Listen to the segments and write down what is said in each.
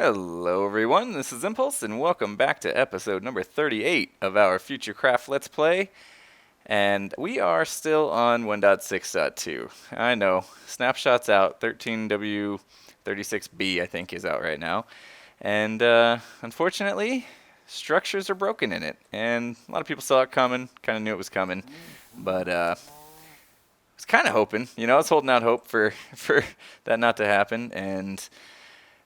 Hello everyone, this is Impulse and welcome back to episode number 38 of our Futurecraft Let's Play. And we are still on 1.6.2. I know, snapshots out, 13W36B I think is out right now. And unfortunately, structures are broken in it. And a lot of people saw it coming, kind of knew it was coming. But I was kind of hoping, I was holding out hope for that not to happen. And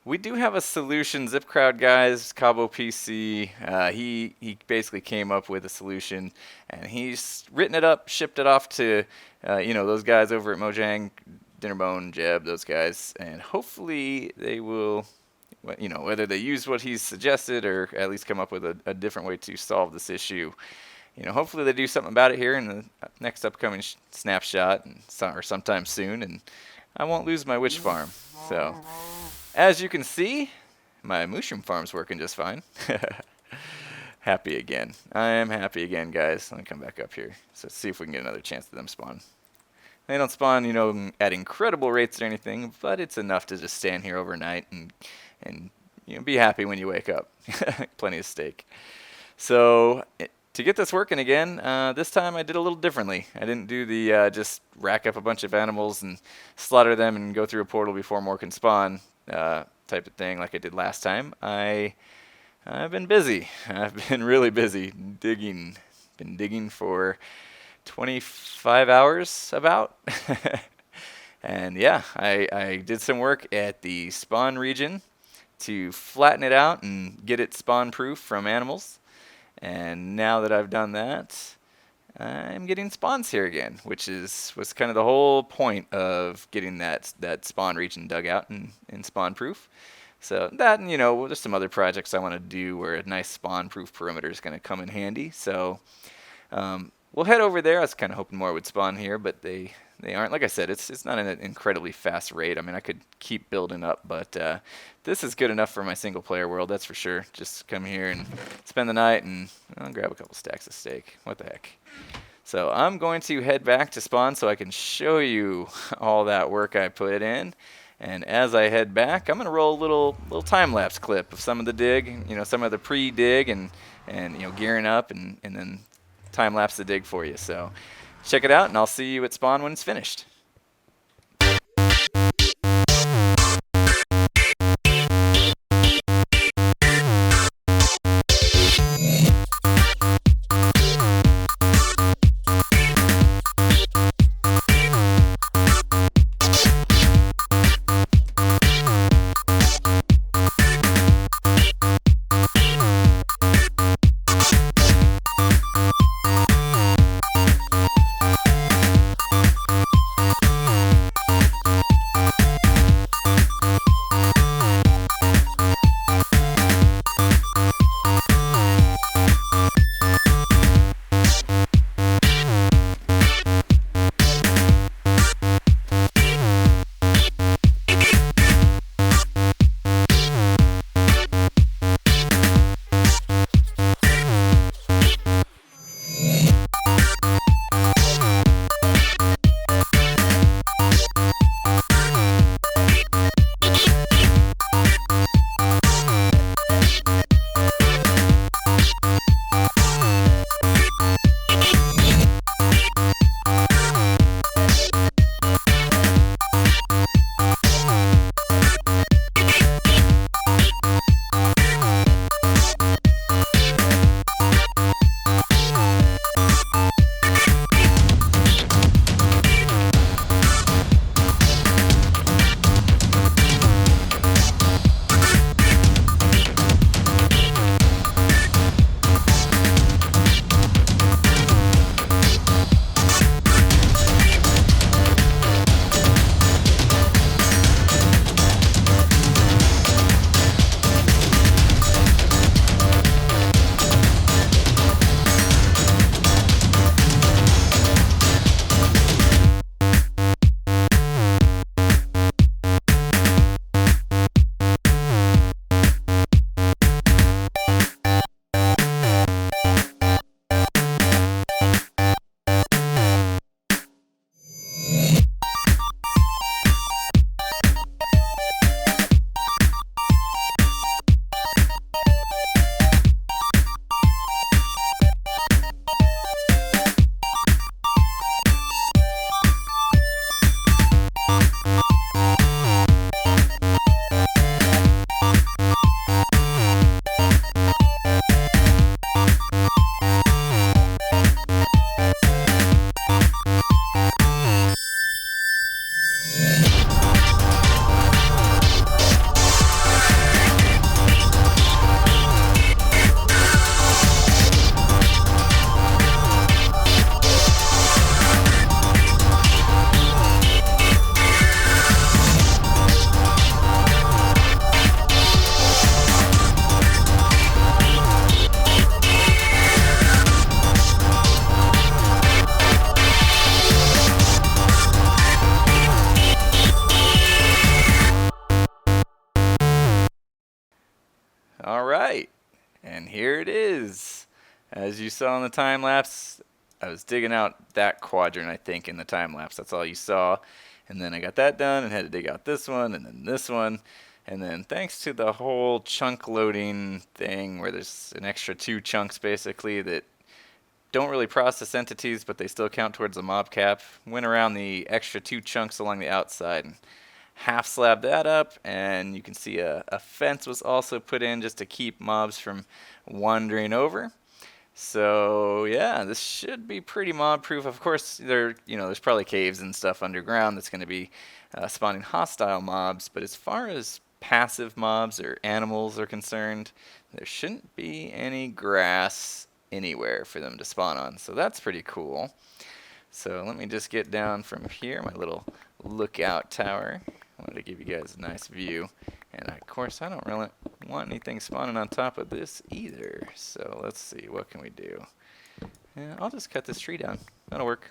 we do have a solution. ZipCrowd guys, Cabo PC, he basically came up with a solution, and he's written it up, shipped it off to, those guys over at Mojang, Dinnerbone, Jeb, those guys, and hopefully they will, whether they use what he's suggested or at least come up with a different way to solve this issue. Hopefully they do something about it here in the next upcoming snapshot, or sometime soon, and I won't lose my witch farm. So, as you can see, my mushroom farm's working just fine. Happy again. I am happy again, guys. Let me come back up here. So let's see if we can get another chance to them spawn. They don't spawn, at incredible rates or anything, but it's enough to just stand here overnight and be happy when you wake up. Plenty of steak. So to get this working again, this time I did a little differently. I didn't do the just rack up a bunch of animals and slaughter them and go through a portal before more can spawn type of thing like I did last time. I've been busy. I've been really busy digging. Been digging for 25 hours about. And yeah, I did some work at the spawn region to flatten it out and get it spawn proof from animals. And now that I've done that, I'm getting spawns here again, which was kind of the whole point of getting that spawn region dug out and spawn proof. So that, and there's some other projects I want to do where a nice spawn proof perimeter is going to come in handy. So we'll head over there. I was kind of hoping more would spawn here, but they aren't. Like I said, it's not an incredibly fast rate. I mean, I could keep building up, but this is good enough for my single player world, that's for sure. Just come here and spend the night and grab a couple stacks of steak. What the heck. So I'm going to head back to spawn so I can show you all that work I put in. And as I head back, I'm going to roll a little time-lapse clip of some of the dig, some of the pre-dig and gearing up and then time-lapse the dig for you. So check it out, and I'll see you at spawn when it's finished. All right, and here it is. As you saw in the time lapse, I was digging out that quadrant, I think, in the time lapse. That's all you saw. And then I got that done and had to dig out this one and then this one. And then thanks to the whole chunk loading thing where there's an extra 2 chunks basically that don't really process entities, but they still count towards the mob cap, went around the extra 2 chunks along the outside and half slabbed that up. And you can see a fence was also put in just to keep mobs from wandering over. So yeah, this should be pretty mob proof. Of course, there's probably caves and stuff underground that's going to be spawning hostile mobs. But as far as passive mobs or animals are concerned, there shouldn't be any grass anywhere for them to spawn on. So that's pretty cool. So let me just get down from here, my little lookout tower. I wanted to give you guys a nice view. And of course, I don't really want anything spawning on top of this either. So let's see, what can we do? Yeah, I'll just cut this tree down. That'll work.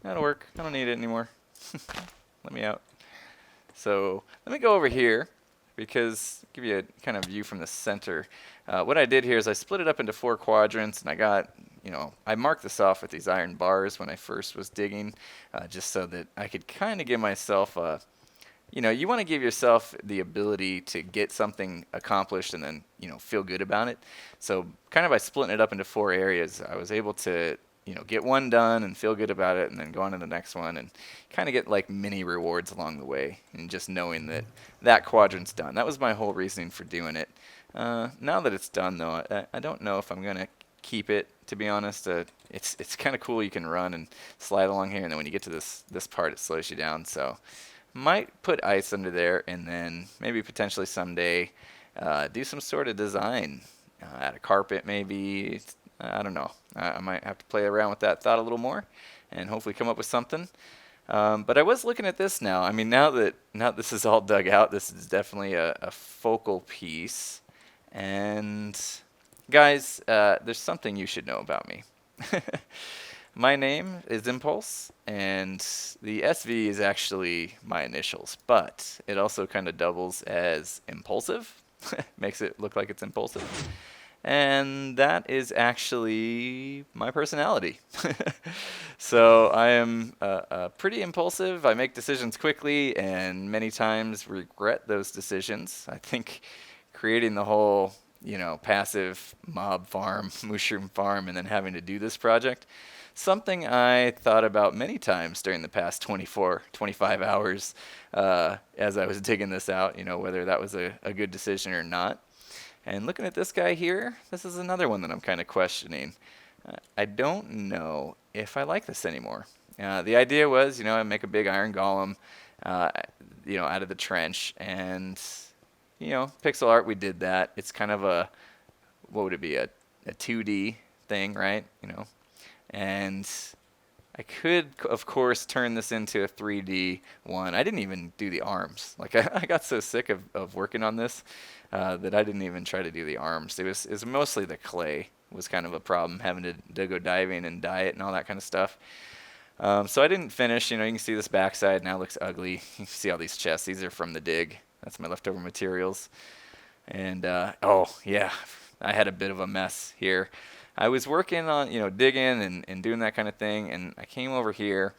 That'll work. I don't need it anymore. Let me out. So let me go over here because give you a kind of view from the center. What I did here is I split it up into 4 quadrants, and I got, I marked this off with these iron bars when I first was digging, just so that I could kind of give myself a, you want to give yourself the ability to get something accomplished and then, feel good about it. So kind of by splitting it up into 4 areas, I was able to, get one done and feel good about it and then go on to the next one and kind of get like mini rewards along the way and just knowing that that quadrant's done. That was my whole reasoning for doing it. Now that it's done though, I don't know if I'm going to keep it, to be honest. It's kind of cool. You can run and slide along here, and then when you get to this part, it slows you down. So might put ice under there, and then maybe potentially someday do some sort of design. Add a carpet maybe. I don't know. I might have to play around with that thought a little more and hopefully come up with something. But I was looking at this now. I mean, now that this is all dug out, this is definitely a focal piece. And guys, there's something you should know about me. My name is Impulse, and the SV is actually my initials, but it also kind of doubles as impulsive. Makes it look like it's impulsive. And that is actually my personality. So I am pretty impulsive. I make decisions quickly and many times regret those decisions. I think creating the whole, passive mob farm, mushroom farm, and then having to do this project, something I thought about many times during the past 25 hours as I was digging this out, whether that was a good decision or not. And looking at this guy here, this is another one that I'm kind of questioning. I don't know if I like this anymore. The idea was, I make a big iron golem, out of the trench. And, pixel art, we did that. It's kind of what would it be, a 2D thing, right? And I could, of course, turn this into a 3D one. I didn't even do the arms. Like, I got so sick of working on this that I didn't even try to do the arms. It was mostly the clay was kind of a problem, having to go diving and dye it and all that kind of stuff. So I didn't finish. You can see this backside now looks ugly. You can see all these chests. These are from the dig. That's my leftover materials. And, oh, yeah, I had a bit of a mess here. I was working on, digging and doing that kind of thing, and I came over here,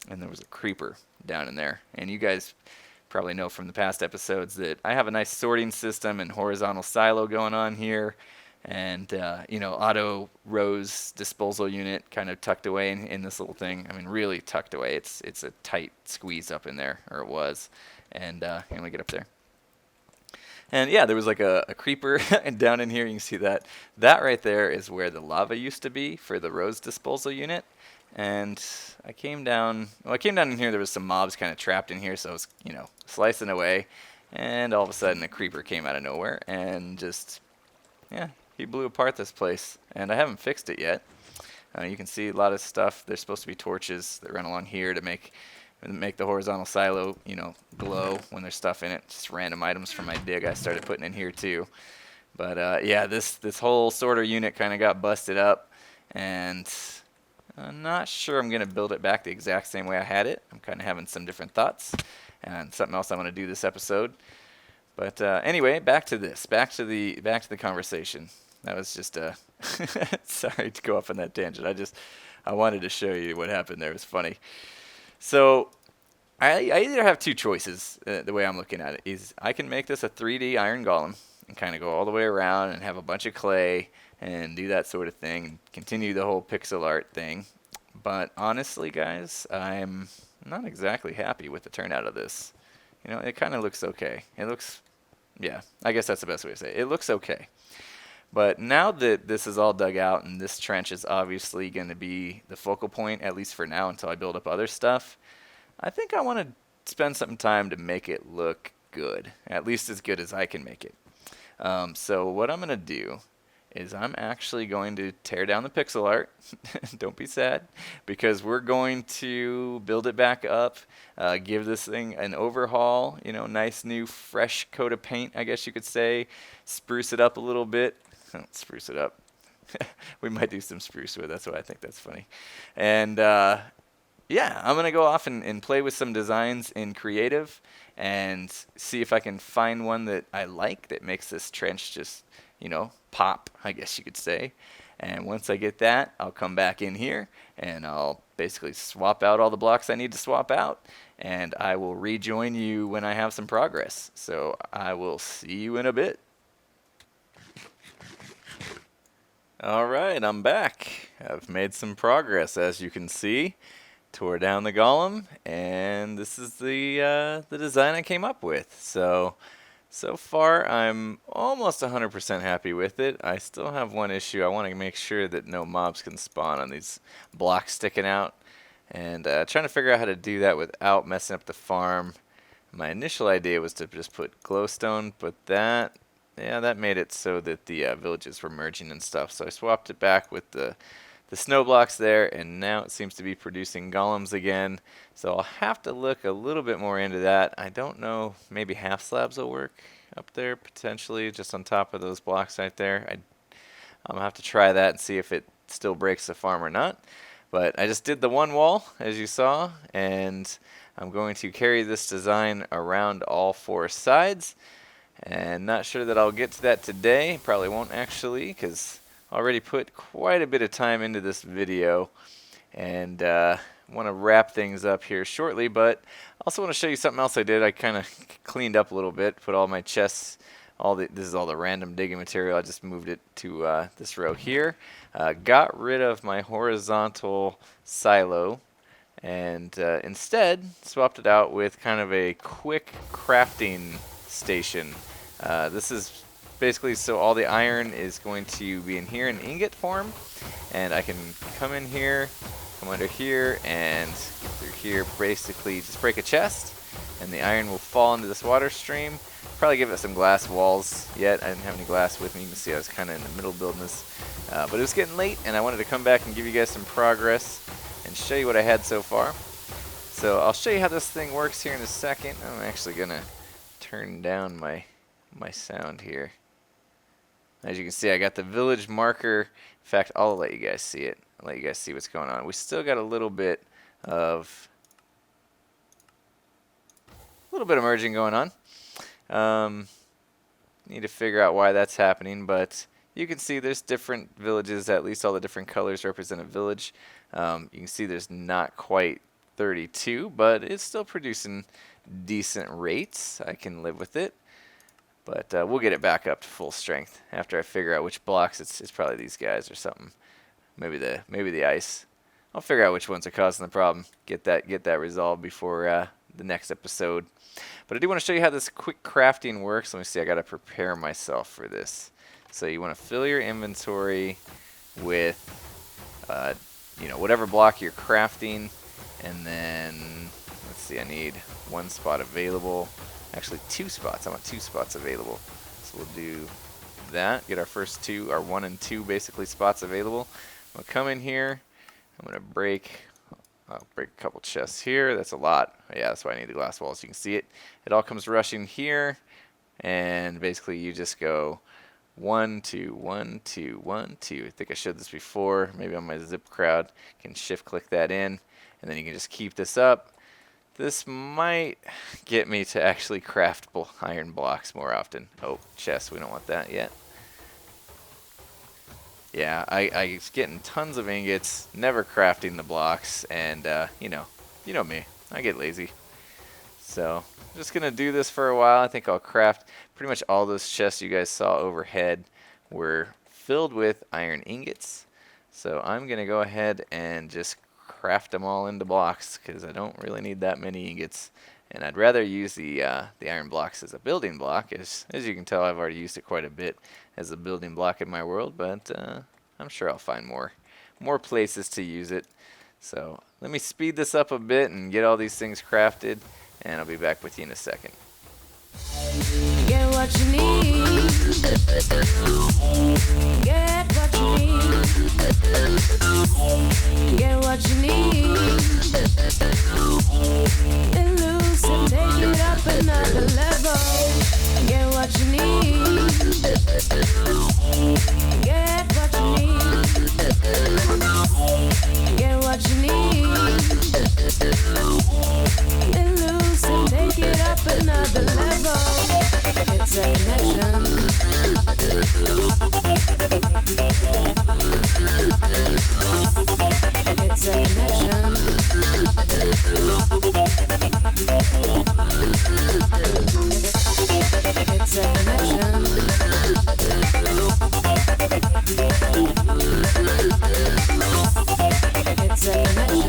and there was a creeper down in there. And you guys probably know from the past episodes that I have a nice sorting system and horizontal silo going on here, and, auto rose disposal unit kind of tucked away in this little thing. I mean, really tucked away. It's a tight squeeze up in there, or it was. And let me get up there. And yeah, there was like a creeper down in here. You can see that. That right there is where the lava used to be for the rose disposal unit. And I came down in here, there was some mobs kind of trapped in here, so I was, slicing away. And all of a sudden a creeper came out of nowhere and just, he blew apart this place. And I haven't fixed it yet. You can see a lot of stuff. There's supposed to be torches that run along here to make the horizontal silo, glow when there's stuff in it. Just random items from my dig I started putting in here too. But yeah, this whole sorter unit kind of got busted up, and I'm not sure I'm going to build it back the exact same way I had it. I'm kind of having some different thoughts and something else I want to do this episode. But anyway, back to this. Back to the conversation. That was just sorry to go off on that tangent. I wanted to show you what happened there. It was funny. So I either have two choices. The way I'm looking at it is I can make this a 3D iron golem and kind of go all the way around and have a bunch of clay and do that sort of thing and continue the whole pixel art thing. But honestly, guys, I'm not exactly happy with the turnout of this. You know, it kind of looks okay. It looks, yeah, I guess that's the best way to say it. It looks okay. But now that this is all dug out and this trench is obviously going to be the focal point, at least for now until I build up other stuff, I think I want to spend some time to make it look good, at least as good as I can make it. So what I'm going to do is I'm actually going to tear down the pixel art. Don't be sad, because we're going to build it back up, give this thing an overhaul, you know, nice new fresh coat of paint, I guess you could say, spruce it up a little bit. Spruce it up. We might do some spruce with it. That's why I think that's funny. And yeah, I'm going to go off and play with some designs in creative and see if I can find one that I like that makes this trench just, you know, pop, I guess you could say. And once I get that, I'll come back in here and I'll basically swap out all the blocks I need to swap out, and I will rejoin you when I have some progress. So I will see you in a bit. Alright, I'm back. I've made some progress, as you can see. Tore down the golem, and this is the design I came up with. So far I'm almost 100% happy with it. I still have one issue. I want to make sure that no mobs can spawn on these blocks sticking out, and trying to figure out how to do that without messing up the farm. My initial idea was to just put glowstone, but that made it so that the villages were merging and stuff. So I swapped it back with the snow blocks there, and now it seems to be producing golems again. So I'll have to look a little bit more into that. I don't know, maybe half slabs will work up there potentially, just on top of those blocks right there. I'm gonna have to try that and see if it still breaks the farm or not. But I just did the one wall, as you saw, and I'm going to carry this design around all four sides. And not sure that I'll get to that today. Probably won't actually, because I already put quite a bit of time into this video, and want to wrap things up here shortly. But I also want to show you something else I did. I kind of cleaned up a little bit, put all my chests, this is all the random digging material. I just moved it to this row here. Got rid of my horizontal silo, and instead swapped it out with kind of a quick crafting station. This is basically so all the iron is going to be in here in ingot form, and I can come in here, come under here, and through here basically just break a chest, and the iron will fall into this water stream. Probably give it some glass walls yet. I didn't have any glass with me. You can see I was kind of in the middle building this, but it was getting late, and I wanted to come back and give you guys some progress and show you what I had so far. So I'll show you how this thing works here in a second. I'm actually gonna turn down my sound here. As you can see, I got the village marker. In fact, I'll let you guys see it. I'll let you guys see what's going on. We still got a little bit of merging going on. Need to figure out why that's happening, but you can see there's different villages. At least all the different colors represent a village. You can see there's not quite 32, but it's still producing decent rates. I can live with it. But we'll get it back up to full strength after I figure out which blocks. It's probably these guys or something. Maybe the ice. I'll figure out which ones are causing the problem. Get that resolved before the next episode. But I do want to show you how this quick crafting works. Let me see. I got to prepare myself for this. So you want to fill your inventory with whatever block you're crafting, and then let's see. I need one spot available. Actually, 2 spots. I want 2 spots available. So we'll do that. Get our first 2, our 1 and 2 basically spots available. I'm going to come in here. I'm going to I'll break a couple chests here. That's a lot. Yeah, that's why I need the glass walls. You can see it. It all comes rushing here. And basically you just go 1, 2, 1, 2, 1, 2. I think I showed this before. Maybe on my zip crowd. You can shift click that in. And then you can just keep this up. this might get me to actually craft iron blocks more often. Oh, chest, we don't want that yet. Yeah, I was getting tons of ingots, never crafting the blocks, and you know me, I get lazy. So I'm just gonna do this for a while. I think I'll craft pretty much all those chests you guys saw overhead were filled with iron ingots. So I'm gonna go ahead and just craft them all into blocks because I don't really need that many ingots, and I'd rather use the iron blocks as a building block. As you can tell, I've already used it quite a bit as a building block in my world, but I'm sure I'll find more places to use it. So let me speed this up a bit and get all these things crafted, and I'll be back with you in a second. Get what you need. Get what you need. Get what you need. Elusive, take it up another level. Get what you need. Get what you need. Get what you need. Elusive, take it up another level. It's a connection. It's a connection. It's a connection. It's a connection.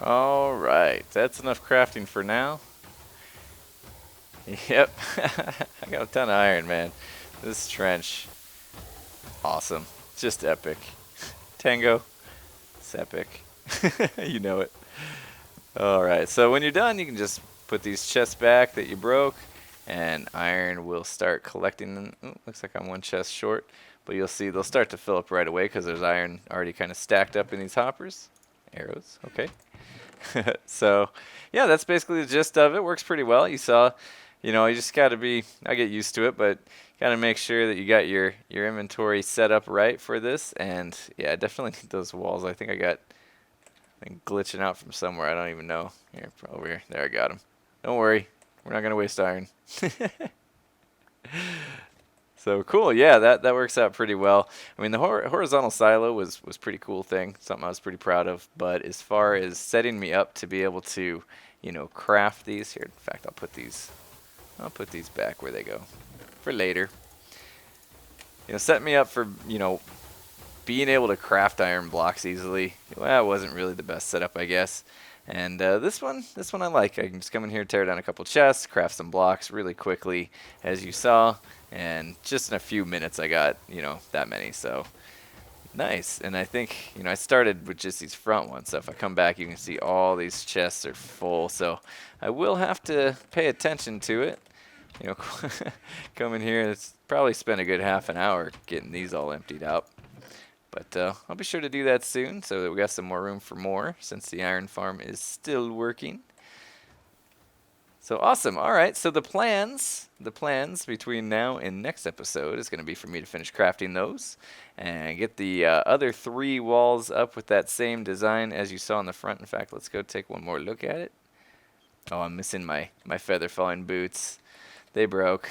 Alright, that's enough crafting for now. Yep, I got a ton of iron, man. This trench, awesome. Just epic. Tango, it's epic. You know it. Alright, so when you're done, you can just put these chests back that you broke, and iron will start collecting them. Ooh, looks like I'm one chest short, but you'll see they'll start to fill up right away because there's iron already kind of stacked up in these hoppers. Arrows, okay. So, yeah, that's basically the gist of it. Works pretty well. You saw, you just got to I get used to it, but got to make sure that you got your inventory set up right for this. And, yeah, definitely need those walls. I think I got glitching out from somewhere. I don't even know. Here, over here. There, I got them. Don't worry. We're not going to waste iron. So cool, yeah, that works out pretty well. I mean, the horizontal silo was pretty cool thing, something I was pretty proud of. But as far as setting me up to be able to, craft these here. In fact, I'll put these back where they go for later. Set me up for being able to craft iron blocks easily. Well, it wasn't really the best setup, I guess. And this one I like. I can just come in here, tear down a couple chests, craft some blocks really quickly, as you saw. And just in a few minutes, I got, that many. So nice. And I think, I started with just these front ones. So if I come back, you can see all these chests are full. So I will have to pay attention to it. Come in here, it's probably spent a good half an hour getting these all emptied out. But I'll be sure to do that soon so that we got some more room for more since the iron farm is still working. So awesome. All right. So the plans between now and next episode is going to be for me to finish crafting those and get the other 3 walls up with that same design as you saw in the front. In fact, let's go take one more look at it. Oh, I'm missing my feather falling boots. They broke.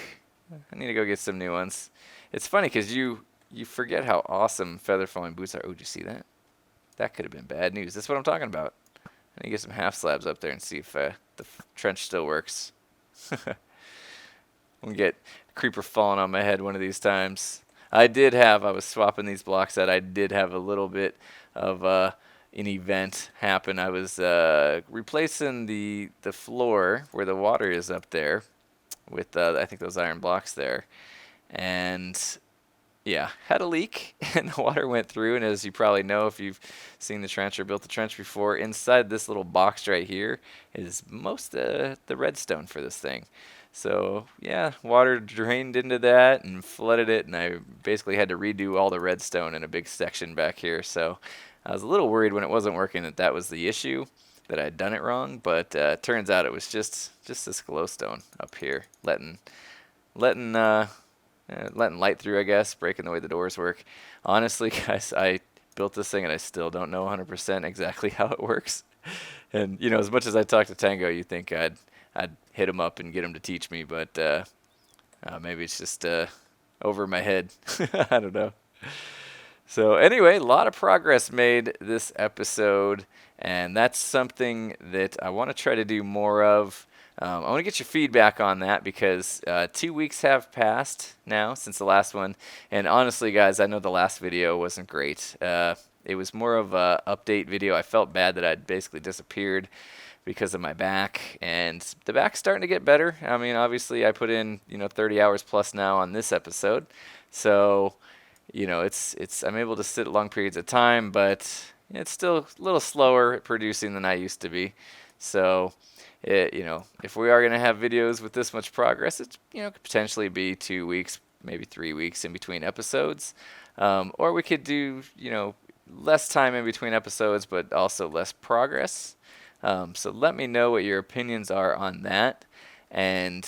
I need to go get some new ones. It's funny because you forget how awesome feather falling boots are. Oh, did you see that? That could have been bad news. That's what I'm talking about. I need to get some half slabs up there and see if the trench still works. I'm going to get a creeper falling on my head one of these times. I was swapping these blocks out. I did have a little bit of an event happen. I was replacing the floor where the water is up there with, I think, those iron blocks there. And yeah, had a leak and the water went through, and as you probably know if you've seen the trench or built the trench before, inside this little box right here is most the redstone for this thing. So yeah, water drained into that and flooded it, and I basically had to redo all the redstone in a big section back here. So I was a little worried when it wasn't working that was the issue, that I'd done it wrong. But turns out it was just this glowstone up here, letting light through, I guess, breaking the way the doors work. Honestly, guys, I built this thing and I still don't know 100% exactly how it works. And as much as I talk to Tango, you think I'd hit him up and get him to teach me, but maybe it's just over my head. I don't know. So anyway, a lot of progress made this episode, and that's something that I want to try to do more of. I want to get your feedback on that because 2 weeks have passed now since the last one. And honestly, guys, I know the last video wasn't great. It was more of a update video. I felt bad that I'd basically disappeared because of my back, and the back's starting to get better. I mean, obviously, I put in 30 hours plus now on this episode, so I'm able to sit long periods of time, but it's still a little slower at producing than I used to be. So if we are going to have videos with this much progress, it could potentially be 2 weeks, maybe 3 weeks in between episodes, or we could do less time in between episodes, but also less progress. So let me know what your opinions are on that, and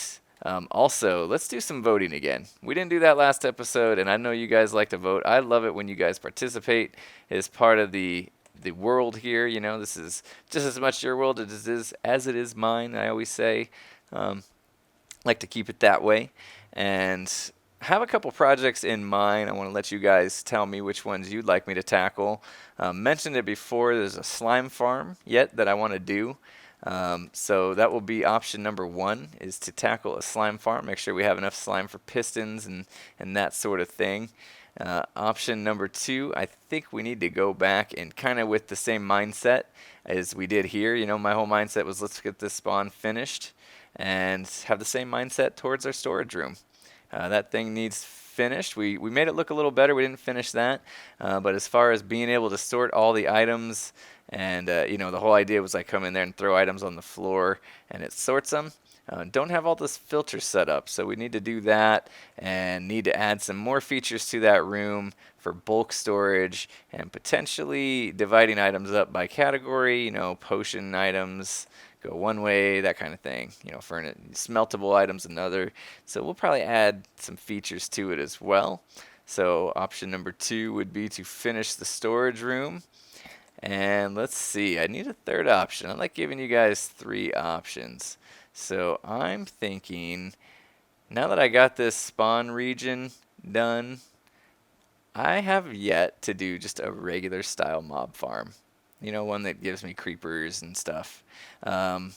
also let's do some voting again. We didn't do that last episode, and I know you guys like to vote. I love it when you guys participate as part of the world here. This is just as much your world as it is mine. I always say, like to keep it that way, and have a couple projects in mind. I want to let you guys tell me which ones you'd like me to tackle. Mentioned it before, there's a slime farm yet that I want to do. So that will be option number 1, is to tackle a slime farm. Make sure we have enough slime for pistons and that sort of thing. Option number 2, I think we need to go back and kind of with the same mindset as we did here. My whole mindset was let's get this spawn finished and have the same mindset towards our storage room. That thing needs finished. We made it look a little better. We didn't finish that. But as far as being able to sort all the items, and the whole idea was I come in there and throw items on the floor and it sorts them. Don't have all this filter set up, so we need to do that and need to add some more features to that room for bulk storage and potentially dividing items up by category. Potion items go one way, that kind of thing. For smeltable items another. So we'll probably add some features to it as well. So option number 2 would be to finish the storage room. And let's see, I need a third option. I like giving you guys 3 options. So I'm thinking, now that I got this spawn region done, I have yet to do just a regular style mob farm. One that gives me creepers and stuff. I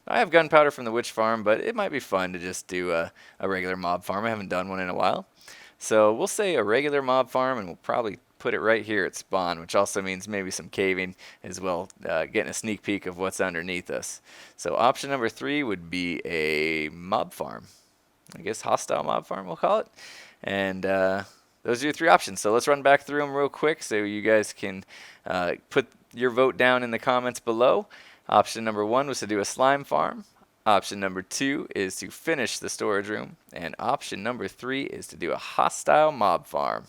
have gunpowder from the witch farm, but it might be fun to just do a regular mob farm. I haven't done one in a while. So we'll say a regular mob farm, and we'll probably put it right here at spawn, which also means maybe some caving as well, getting a sneak peek of what's underneath us. So option number 3 would be a mob farm. I guess hostile mob farm, we'll call it. And those are your 3 options. So let's run back through them real quick so you guys can put your vote down in the comments below. Option number 1 was to do a slime farm. Option number 2 is to finish the storage room. And option number 3 is to do a hostile mob farm.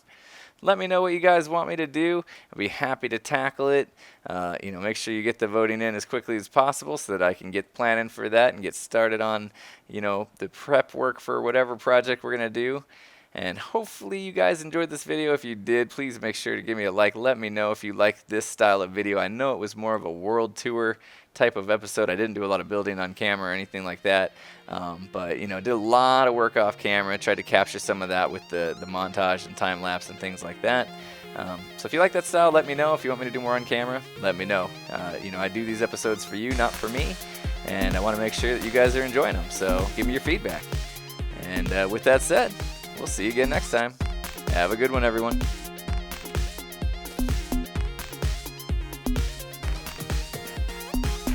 Let me know what you guys want me to do. I'll be happy to tackle it. Make sure you get the voting in as quickly as possible so that I can get planning for that and get started on, the prep work for whatever project we're going to do. And hopefully you guys enjoyed this video. If you did, please make sure to give me a like. Let me know if you like this style of video. I know it was more of a world tour type of episode. I didn't do a lot of building on camera or anything like that. But did a lot of work off camera. Tried to capture some of that with the montage and time lapse and things like that. So if you like that style, let me know. If you want me to do more on camera, let me know. I do these episodes for you, not for me. And I want to make sure that you guys are enjoying them. So give me your feedback. And with that said, we'll see you again next time. Have a good one, everyone.